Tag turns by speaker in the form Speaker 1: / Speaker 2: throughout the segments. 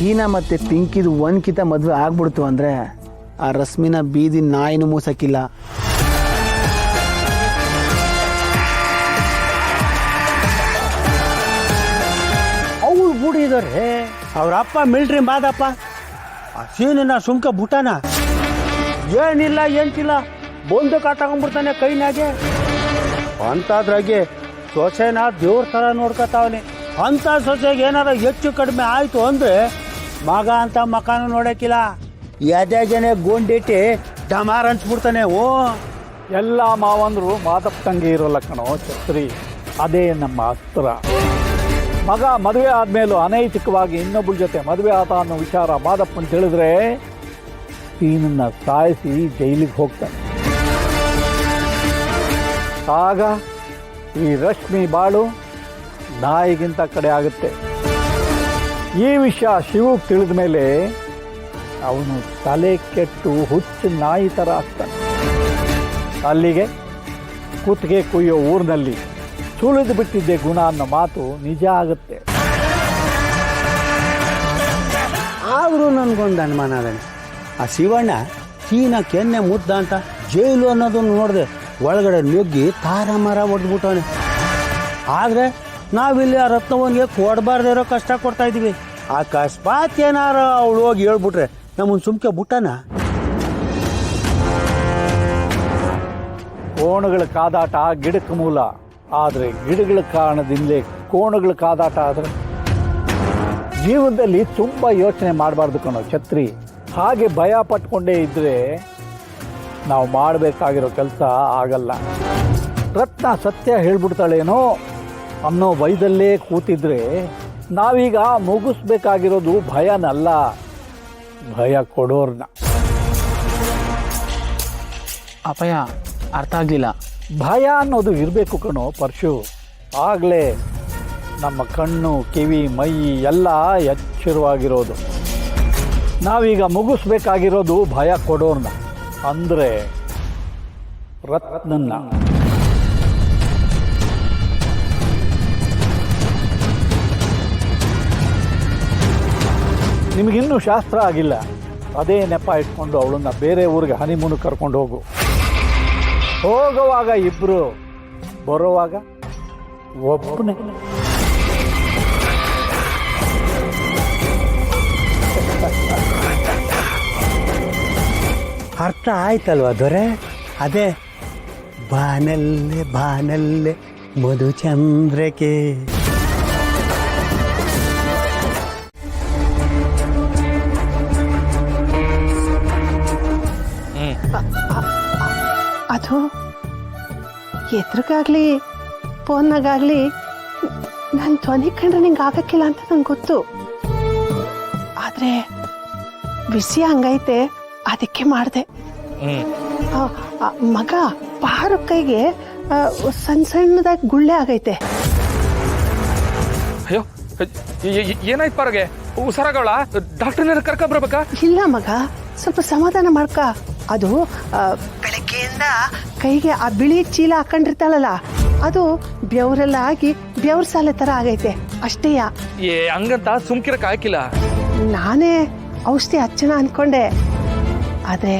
Speaker 1: ಟೀನಾ ಮತ್ತು ಪಿಂಕಿದು ಒಂದ್ಕಿತ ಮದುವೆ ಆಗ್ಬಿಡ್ತು ಅಂದರೆ ಆ ರಶ್ಮಿನ ಬೀದಿ ನಾಯಿನೂ ಮೂಸಕ್ಕಿಲ್ಲ.
Speaker 2: ಅವ್ರು ಬೂಡಿದ್ದಾರೆ, ಅವ್ರ ಅಪ್ಪ ಮಿಲ್ಟ್ರಿ ಮಾದಪ್ಪ. ಆ ಸೀನಿನ ಸುಮ್ಕ ಬುಟಾನ ಏನಿಲ್ಲ ಏನ್ತಿಲ್ಲ ಬಂದೂಕ ತಗೊಂಡ್ಬಿಡ್ತಾನೆ ಕೈನಾಗೆ. ಅಂಥದ್ರಾಗೆ ಸೊಸೆನ ದೇವ್ರ ಥರ ನೋಡ್ಕೊತಾವನೆ. ಅಂಥ ಸೊಸೆಗೆ ಏನಾರ ಹೆಚ್ಚು ಕಡಿಮೆ ಆಯಿತು ಅಂದರೆ ಮಗ ಅಂತ ಮಕಾನು ನೋಡೋಕ್ಕಿಲ್ಲ, ಎದೆಗೆನೆ ಗೋಂಡಿಟ್ಟು ಡಮಾರ್ ಅನ್ಸ್ಬಿಡ್ತಾನೆ. ಓ
Speaker 3: ಎಲ್ಲ ಮಾವಂದ್ರು ಮಾದಪ್ಪಂಗೆ ಇರೋಲ್ಲ ಕಣೋ ಛತ್ರಿ, ಅದೇ ನಮ್ಮ ಅಸ್ತ್ರ. ಮಗ ಮದುವೆ ಆದಮೇಲೂ ಅನೈತಿಕವಾಗಿ ಇನ್ನೊಬ್ಬರ ಜೊತೆ ಮದುವೆ ಆತ ಅನ್ನೋ ವಿಚಾರ ಮಾದಪ್ಪನ್ ತಿಳಿದ್ರೆ ಸೀನನ್ನ ಸಾಯಿಸಿ ಜೈಲಿಗೆ ಹೋಗ್ತಾನೆ. ಆಗ ಈ ರಶ್ಮಿ ಬಾಳು ನಾಯಿಗಿಂತ ಕಡೆ ಆಗುತ್ತೆ. ಈ ವಿಷಯ ಶಿವಗೆ ತಿಳಿದ ಮೇಲೆ ಅವನು ತಲೆ ಕೆಟ್ಟು ಹುಚ್ಚು ನಾಯಿ ಥರ ಆಗ್ತಾನೆ. ಅಲ್ಲಿಗೆ ಕುತ್ತಿಗೆ ಕುಯ್ಯೋ ಊರಿನಲ್ಲಿ ಸುಳಿದು ಬಿಟ್ಟಿದ್ದೆ ಗುಣ ಅನ್ನೋ ಮಾತು ನಿಜ ಆಗುತ್ತೆ.
Speaker 2: ಆದರೂ ನನಗೊಂದು ಅನುಮಾನ ಅದೇನೆ, ಆ ಶಿವಣ್ಣ ಚೀನಾ ಕೆನ್ನೆ ಮುದ್ದ ಅಂತ ಜೈಲು ಅನ್ನೋದನ್ನು ನೋಡಿದೆ ಒಳಗಡೆ ನುಗ್ಗಿ ತಾರಮರ ಹೊಡೆದ್ಬಿಟ್ಟವನೆ. ಆದರೆ ನಾವಿಲ್ಲಿ ಆ ರತ್ನವನಿಗೆ ಕೊಡಬಾರ್ದೇ ಇರೋ ಕಷ್ಟ ಕೊಡ್ತಾ ಇದ್ದೀವಿ. ಅಕಸ್ಮಾತ್ ಏನಾರ ಅವಳು ಹೋಗಿ ಹೇಳ್ಬಿಟ್ರೆ ನಮ್ಮನ್ನು ಸುಮ್ಕೆ ಬಿಟ್ಟನ.
Speaker 3: ಕೋಣಗಳ ಕಾದಾಟ ಗಿಡಕ್ಕೆ ಮೂಲ, ಆದರೆ ಗಿಡಗಳ ಕಾರಣದಿಂದಲೇ ಕೋಣಗಳ ಕಾದಾಟ ಆದರೆ ಜೀವನದಲ್ಲಿ ತುಂಬ ಯೋಚನೆ ಮಾಡಬಾರ್ದು ಕಣೋ ಛತ್ರಿ. ಹಾಗೆ ಭಯ ಪಟ್ಕೊಂಡೇ ಇದ್ದರೆ ನಾವು ಮಾಡಬೇಕಾಗಿರೋ ಕೆಲಸ ಆಗಲ್ಲ. ರತ್ನ ಸತ್ಯ ಹೇಳ್ಬಿಡ್ತಾಳೇನೋ ಅನ್ನೋ ಭಯದಲ್ಲೇ ಕೂತಿದ್ರೆ ನಾವೀಗ ಮುಗಿಸ್ಬೇಕಾಗಿರೋದು ಭಯನಲ್ಲ, ಭಯ ಕೊಡೋರ್ನ.
Speaker 1: ಅಪ್ಪಯ್ಯ ಅರ್ಥ ಆಗಲಿಲ್ಲ.
Speaker 3: ಭಯ ಅನ್ನೋದು ಇರಬೇಕು ಕಣೋ ಪರಶು, ಆಗಲೇ ನಮ್ಮ ಕಣ್ಣು ಕಿವಿ ಮೈ ಎಲ್ಲ ಎಚ್ಚರವಾಗಿರೋದು. ನಾವೀಗ ಮುಗಿಸ್ಬೇಕಾಗಿರೋದು ಭಯ ಕೊಡೋರ್ನ, ಅಂದರೆ ರತ್ನನ್ನ. ನಿಮಗಿನ್ನೂ ಶಾಸ್ತ್ರ ಆಗಿಲ್ಲ, ಅದೇ ನೆಪ ಇಟ್ಕೊಂಡು ಅವಳನ್ನ ಬೇರೆ ಊರಿಗೆ ಹನಿಮೂನು ಕರ್ಕೊಂಡು ಹೋಗು. ಹೋಗುವಾಗ ಇಬ್ರು, ಬರೋವಾಗ ಒಬ್ಬನೇ.
Speaker 2: ಅರ್ಥ ಆಯ್ತಲ್ವಾ ದೊರೆ? ಅದೇ ಬಾನಲ್ಲೆ ಬಾನಲ್ಲೆ ಮಧುಚಂದ್ರಕ್ಕೆ.
Speaker 4: ಅದು ಎದ್ರಿಗಾಗ್ಲಿ ಫೋನ್ನಾಗಾಗ್ಲಿ ನನ್ನ ಧ್ವನಿ ಕಂಡ್ರೆ ನಿಂಗೆ ಆಗಕ್ಕಿಲ್ಲ ಅಂತ ನಂಗೆ ಗೊತ್ತು. ಆದರೆ ವಿಷಯ ಹಂಗೈತೆ, ಅದಕ್ಕೆ ಮಾಡಿದೆ. ಮಗ ಪಾರು ಕೈಗೆ ಸಣ್ಣ ಸಣ್ಣದಾಗಿ ಗುಳ್ಳೆ ಆಗೈತೆ.
Speaker 5: ಅಯ್ಯೋ ಏನಾಯ್ತು ಪಾರಗೆ? ಹುಷಾರಾಗವಳ? ಡಾಕ್ಟರ್ನ ಕರ್ಕೊಂಡ್ಬರ್ಬೇಕಾ?
Speaker 4: ಇಲ್ಲ ಮಗ, ಸ್ವಲ್ಪ ಸಮಾಧಾನ ಮಾಡ್ಕ. ಅದು ಬೆಳಗ್ಗೆಯಿಂದ ಕೈಗೆ ಆ ಬಿಳಿ ಚೀಲ ಹಾಕೊಂಡಿರ್ತಾಳಲ್ಲ, ಅದು ಬೆವರೆಲ್ಲ ಆಗಿ ಬೆವ್ರ ಸಾಲೆ ತರ ಆಗೈತೆ ಅಷ್ಟೇಯ.
Speaker 5: ಹಂಗಂತ ಸುಮ್ಕಿರಕ್ ಹಾಕಿಲ್ಲ.
Speaker 4: ನಾನೇ ಔಷಧಿ ಹಚ್ಚಣ ಅನ್ಕೊಂಡೆ, ಆದ್ರೆ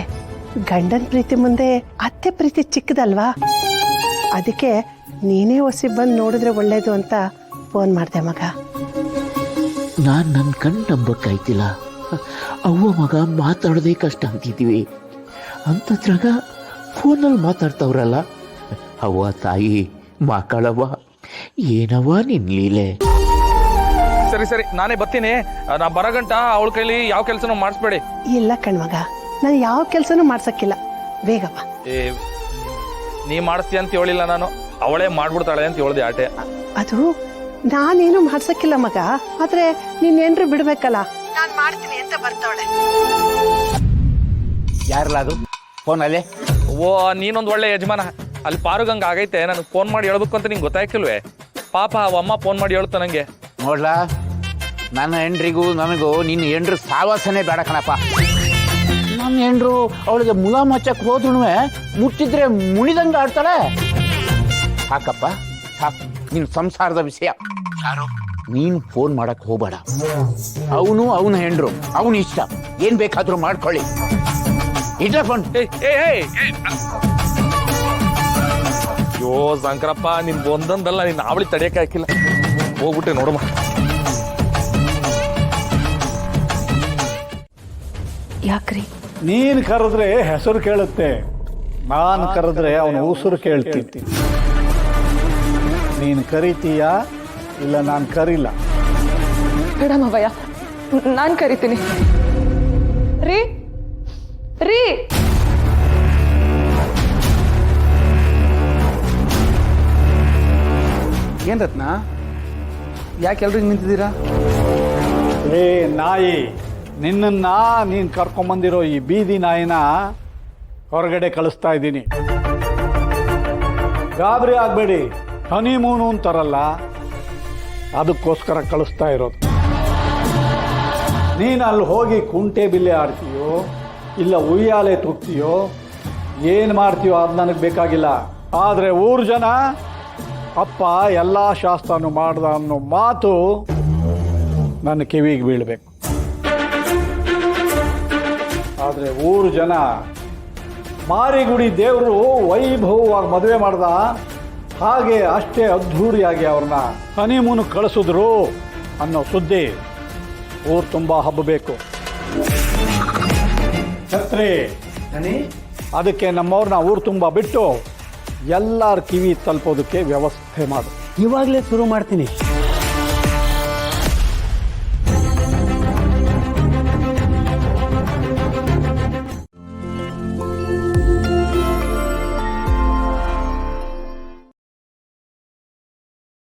Speaker 4: ಗಂಡನ ಪ್ರೀತಿ ಮುಂದೆ ಅತ್ತೆ ಪ್ರೀತಿ ಚಿಕ್ಕದಲ್ವಾ, ಅದಕ್ಕೆ ನೀನೇ ಹೊಸಿ ಬಂದು ನೋಡಿದ್ರೆ ಒಳ್ಳೇದು ಅಂತ ಫೋನ್ ಮಾಡಿದೆ ಮಗ.
Speaker 6: ನಾನು ನನ್ನ ಕಣ್ಣು ನಂಬಕ್ಕಾಯ್ತಿಲ್ಲ. ಅವ್ವ ಮಗ ಮಾತಾಡೋದೇ ಕಷ್ಟ ಅಂತಿದ್ದೀವಿ, ಅಂಥದ್ರಾಗ ಫೋನಲ್ಲಿ ಮಾತಾಡ್ತಾವ್ರಲ್ಲ. ಅವ್ವ ತಾಯಿ ಮಕ್ಕಳವ್ವ, ಏನವ್ವ ನಿನ್ ಲೀಲೆ.
Speaker 5: ಸರಿ ಸರಿ, ನಾನೇ ಬರ್ತೀನಿ. ನಾ ಬರಗಂಟ ಅವಳ ಕೈಲಿ ಯಾವ ಕೆಲಸನೂ ಮಾಡಿಸ್ಬೇಡಿ.
Speaker 4: ಇಲ್ಲ ಕಣ್ಮಗ, ನಾನು ಯಾವ ಕೆಲಸನೂ ಮಾಡ್ಸಕ್ಕಿಲ್ಲ, ಬೇಗ ಬಾ.
Speaker 5: ನೀ ಮಾಡಿಸ್ತೀಯ ಅಂತ ಹೇಳಿಲ್ಲ ನಾನು, ಅವಳೇ ಮಾಡ್ಬಿಡ್ತಾಳೆ ಅಂತ ಹೇಳ್ದೆ ಆಟೆ.
Speaker 4: ಅದು ನಾನೇನು ಮಾಡ್ಸಕ್ಕಿಲ್ಲ ಮಗ, ಆದ್ರೆ ನೀನೇನ್ರು ಬಿಡ್ಬೇಕಲ್ಲ, ನಾನು ಮಾಡ್ತೀನಿ ಅಂತ ಬರ್ತಾವಳೆ.
Speaker 6: ಯಾರಲ್ಲ ಅದು ಫೋನಲ್ಲಿ?
Speaker 5: ಓ, ನೀನೊಂದು ಒಳ್ಳೆ ಯಜಮಾನ. ಅಲ್ಲಿ ಪಾರುಗಂಗ ಆಗೈತೆ, ನನಗೆ ಫೋನ್ ಮಾಡಿ ಹೇಳ್ಬೇಕು ಅಂತ ನಿಂಗೆ ಗೊತ್ತಾಯ್ಕಿಲ್ವೇ? ಪಾಪ ಅಮ್ಮ ಫೋನ್ ಮಾಡಿ ಹೇಳ್ತಾ ನಂಗೆ.
Speaker 6: ನೋಡ್ಲಾ, ನನ್ನ ಹೆಂಡ್ರಿಗೂ ನನಗೂ ನಿನ್ನ ಹೆಂಡ್ರು ಸಾವಾಸನೆ ಬೇಡ ಕಣಪ್ಪ. ನನ್ನ ಹೆಂಡ್ರು ಅವಳಿಗೆ ಮುಲಾಮ್ ಹಚ್ಚಕ್ಕೆ ಹೋದ್ರೂ ಮುಟ್ಟಿದ್ರೆ ಮುಣಿದಂಗೆ ಆಡ್ತಾಳೆ. ಸಾಕಪ್ಪ ಸಾಕು, ನಿನ್ನ ಸಂಸಾರದ ವಿಷಯ. ಯಾರು ನೀನು ಫೋನ್ ಮಾಡಕ್ ಹೋಗ್ಬೇಡ. ಅವನು ಅವನ ಹೆಂಡ್ರು, ಅವನ ಇಷ್ಟ, ಏನ್ ಬೇಕಾದ್ರೂ ಮಾಡ್ಕೊಳ್ಳಿ. ಇಡ್ಲ ಫೋನ್.
Speaker 5: ಅಯ್ಯೋ ಶಂಕರಪ್ಪ, ನಿನ್ ಒಂದೊಂದಲ್ಲ, ನಿನ್ನ ಅವಳಿ ತಡೆಯಕ್ಕೆ ಹಾಕಿಲ್ಲ. ಹೋಗ್ಬಿಟ್ಟೆ ನೋಡಮ್ಮ.
Speaker 7: ಯಾಕ್ರಿ?
Speaker 3: ನೀನು ಕರೆದ್ರೆ ಹೆಸರು ಕೇಳುತ್ತೆ, ನಾನು ಕರೆದ್ರೆ ಅವನ ಉಸಿರು ಕೇಳ್ತೀನಿ. ನೀನು ಕರಿತೀಯಾ ಇಲ್ಲ ನಾನು ಕರಿಲ್ಲ?
Speaker 7: ಬೇಡ ಮಾವಯ್ಯ, ನಾನು ಕರಿತೀನಿ. ರೀ ರೀ
Speaker 1: ಏನ್ ರತ್ನ, ಯಾಕೆ ಎಲ್ರಿಗೂ ನಿಂತಿದ್ದೀರಾ?
Speaker 3: ಏ ನಾಯಿ, ನಿನ್ನನ್ನ ನೀನು ಕರ್ಕೊಂಬಂದಿರೋ ಈ ಬೀದಿ ನಾಯಿನ ಹೊರಗಡೆ ಕಳಿಸ್ತಾ ಇದ್ದೀನಿ. ಗಾಬರಿ ಆಗಬೇಡಿ, ಹನಿಮೂನು ಅಂತಾರಲ್ಲ, ಅದಕ್ಕೋಸ್ಕರ ಕಳಿಸ್ತಾ ಇರೋದು. ನೀನು ಅಲ್ಲಿ ಹೋಗಿ ಕುಂಟೆ ಬಿಲ್ಲೆ ಆಡ್ತೀಯೋ ಇಲ್ಲ ಉಯ್ಯಾಲೆ ತೂಗ್ತೀಯೋ, ಏನು ಮಾಡ್ತೀಯೋ ಅದು ನನಗೆ ಬೇಕಾಗಿಲ್ಲ. ಆದರೆ ಊರು ಜನ ಅಪ್ಪ ಎಲ್ಲ ಶಾಸ್ತ್ರನೂ ಮಾಡ್ದ ಅನ್ನೋ ಮಾತು ನನ್ನ ಕಿವಿಗೆ ಬೀಳಬೇಕು. ಆದರೆ ಊರು ಜನ ಮಾರಿಗುಡಿ ದೇವರು ವೈಭವವಾಗಿ ಮದುವೆ ಮಾಡ್ದ ಹಾಗೆ ಅಷ್ಟೇ ಅದ್ಧೂರಿಯಾಗಿ ಅವ್ರನ್ನ ಹನಿಮೂನು ಕಳಿಸಿದ್ರು ಅನ್ನೋ ಸುದ್ದಿ ಊರು ತುಂಬ ಹಬ್ಬಬೇಕು. ಛತ್ರಿ, ಅದಕ್ಕೆ ನಮ್ಮವ್ರನ್ನ ಊರು ತುಂಬ ಬಿಟ್ಟು ಎಲ್ಲರ ಕಿವಿ ತಲುಪೋದಕ್ಕೆ ವ್ಯವಸ್ಥೆ ಮಾಡು.
Speaker 2: ಇವಾಗಲೇ ಶುರು ಮಾಡ್ತೀನಿ.